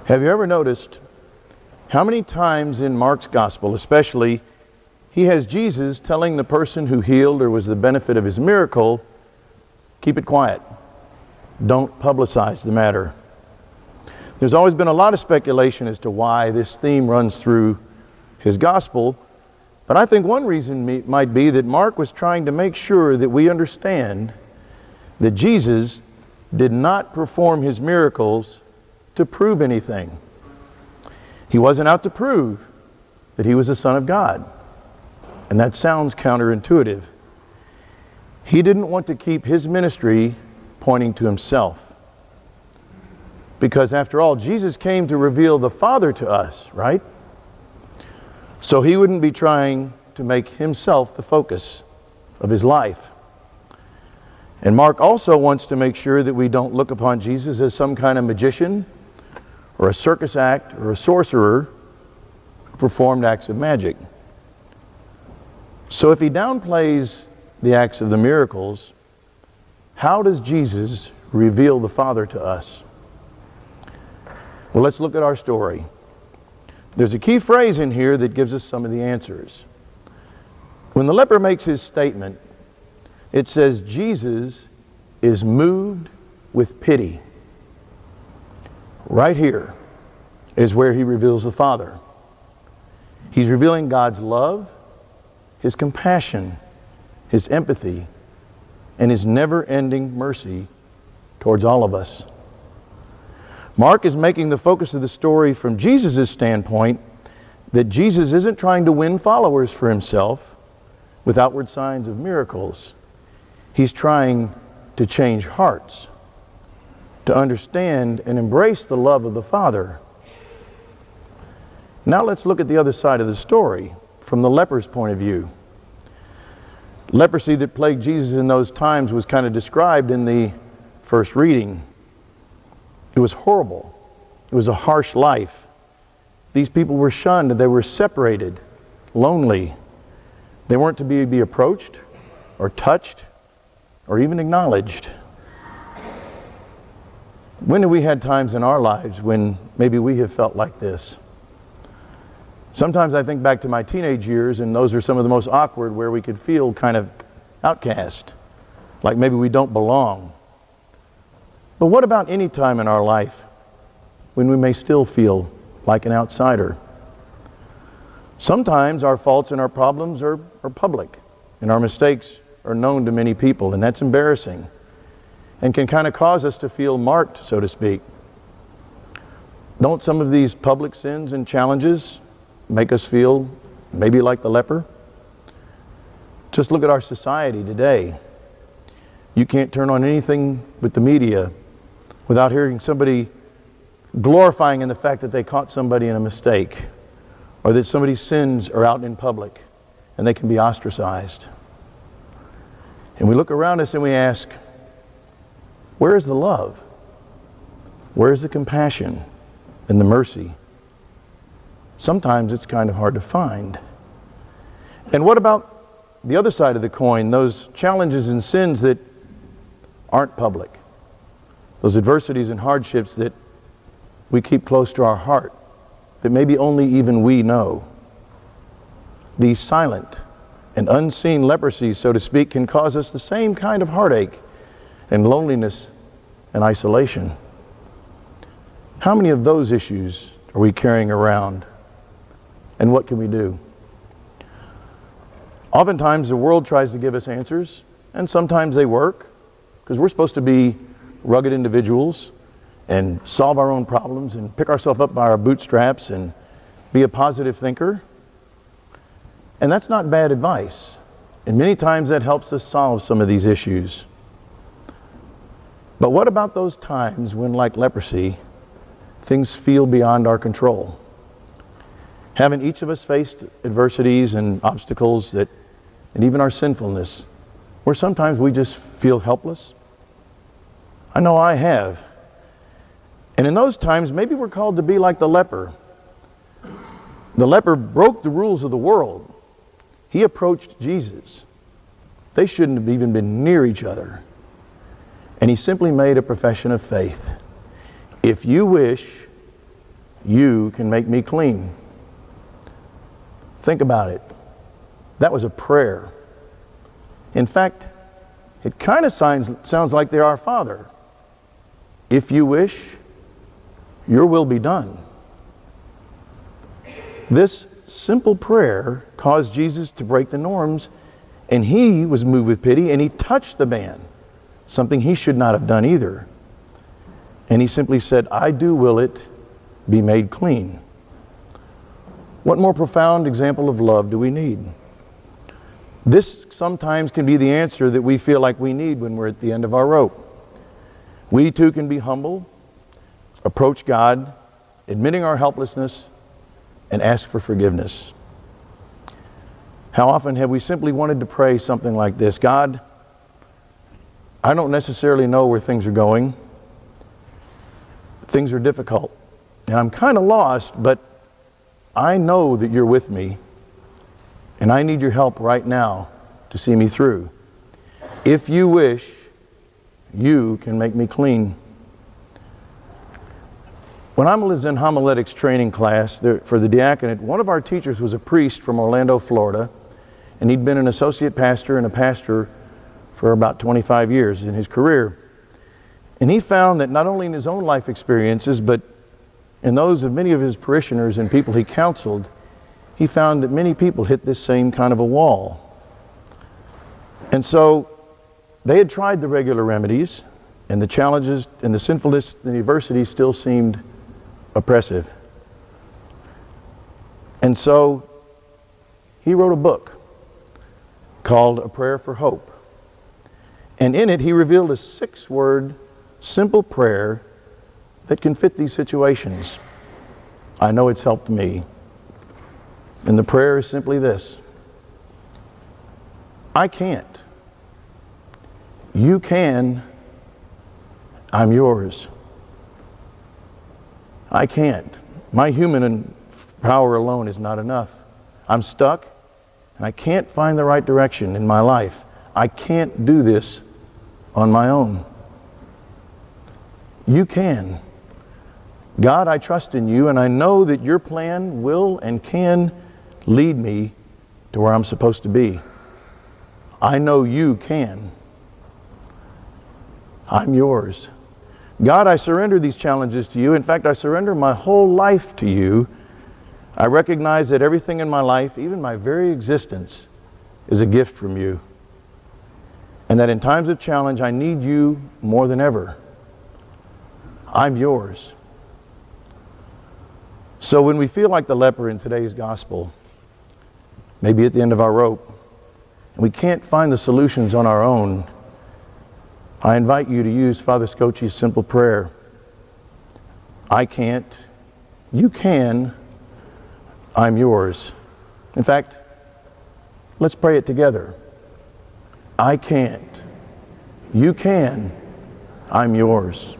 Have you ever noticed how many times in Mark's gospel, especially, he has Jesus telling the person who healed or was the benefit of his miracle, keep it quiet. Don't publicize the matter. There's always been a lot of speculation as to why this theme runs through his gospel, but I think one reason might be that Mark was trying to make sure that we understand that Jesus did not perform his miracles to prove anything. He wasn't out to prove that he was the Son of God. And that sounds counterintuitive. He didn't want to keep his ministry pointing to himself. Because after all, Jesus came to reveal the Father to us, right? So he wouldn't be trying to make himself the focus of his life. And Mark also wants to make sure that we don't look upon Jesus as some kind of magician or a circus act or a sorcerer who performed acts of magic. So if he downplays the acts of the miracles, how does Jesus reveal the Father to us? Well, let's look at our story. There's a key phrase in here that gives us some of the answers. When the leper makes his statement, it says Jesus is moved with pity. Right here is where he reveals the Father. He's revealing God's love, his compassion, his empathy, and his never-ending mercy towards all of us. Mark is making the focus of the story from Jesus' standpoint that Jesus isn't trying to win followers for himself with outward signs of miracles. He's trying to change hearts, to understand and embrace the love of the Father. Now let's look at the other side of the story from the leper's point of view. Leprosy that plagued Jesus in those times was kind of described in the first reading. It was horrible. It was a harsh life. These people were shunned. They were separated, lonely. They weren't to be approached or touched or even acknowledged. When have we had times in our lives when maybe we have felt like this? Sometimes I think back to my teenage years, and those are some of the most awkward, where we could feel kind of outcast, like maybe we don't belong. But what about any time in our life when we may still feel like an outsider? Sometimes our faults and our problems are public, and our mistakes are known to many people, and that's embarrassing and can kind of cause us to feel marked, so to speak. Don't some of these public sins and challenges make us feel maybe like the leper? Just look at our society today. You can't turn on anything with the media without hearing somebody glorifying in the fact that they caught somebody in a mistake, or that somebody's sins are out in public and they can be ostracized. And we look around us and we ask, where is the love? Where is the compassion and the mercy? Sometimes it's kind of hard to find. And what about the other side of the coin, those challenges and sins that aren't public? Those adversities and hardships that we keep close to our heart, that maybe only even we know. These silent and unseen leprosies, so to speak, can cause us the same kind of heartache and loneliness and isolation. How many of those issues are we carrying around? And what can we do? Oftentimes the world tries to give us answers, and sometimes they work, because we're supposed to be rugged individuals and solve our own problems and pick ourselves up by our bootstraps and be a positive thinker. And that's not bad advice. And many times that helps us solve some of these issues. But what about those times when, like leprosy, things feel beyond our control? Haven't each of us faced adversities and obstacles and even our sinfulness, where sometimes we just feel helpless? I know I have. And in those times, maybe we're called to be like the leper. The leper broke the rules of the world. He approached Jesus. They shouldn't have even been near each other. And he simply made a profession of faith. If you wish, you can make me clean. Think about it. That was a prayer. In fact, it kind of sounds like the Our Father. If you wish, your will be done. This simple prayer caused Jesus to break the norms, and he was moved with pity, and he touched the man, something he should not have done either. And he simply said, I do will it be made clean. What more profound example of love do we need? This sometimes can be the answer that we feel like we need when we're at the end of our rope. We too can be humble, approach God, admitting our helplessness, and ask for forgiveness. How often have we simply wanted to pray something like this? God, I don't necessarily know where things are going. Things are difficult, and I'm kind of lost, but I know that you're with me, and I need your help right now to see me through. If you wish, you can make me clean. When I was in homiletics training class for the diaconate, one of our teachers was a priest from Orlando, Florida, and he'd been an associate pastor and a pastor for about 25 years in his career. And he found that not only in his own life experiences, but in those of many of his parishioners and people he counseled, he found that many people hit this same kind of a wall. And so they had tried the regular remedies, and the challenges and the sinfulness and the adversity still seemed oppressive. And so he wrote a book called A Prayer for Hope. And in it he revealed a 6-word simple prayer that can fit these situations. I know it's helped me. And the prayer is simply this: I can't. You can. I'm yours. I can't. My human power alone is not enough. I'm stuck, and I can't find the right direction in my life. I can't do this on my own. You can. God, I trust in you, and I know that your plan will and can lead me to where I'm supposed to be. I know you can. I'm yours. God, I surrender these challenges to you. In fact, I surrender my whole life to you. I recognize that everything in my life, even my very existence, is a gift from you. And that in times of challenge, I need you more than ever. I'm yours. So when we feel like the leper in today's gospel, maybe at the end of our rope, and we can't find the solutions on our own, I invite you to use Father Scocci's simple prayer. I can't. You can. I'm yours. In fact, let's pray it together. I can't. You can. I'm yours.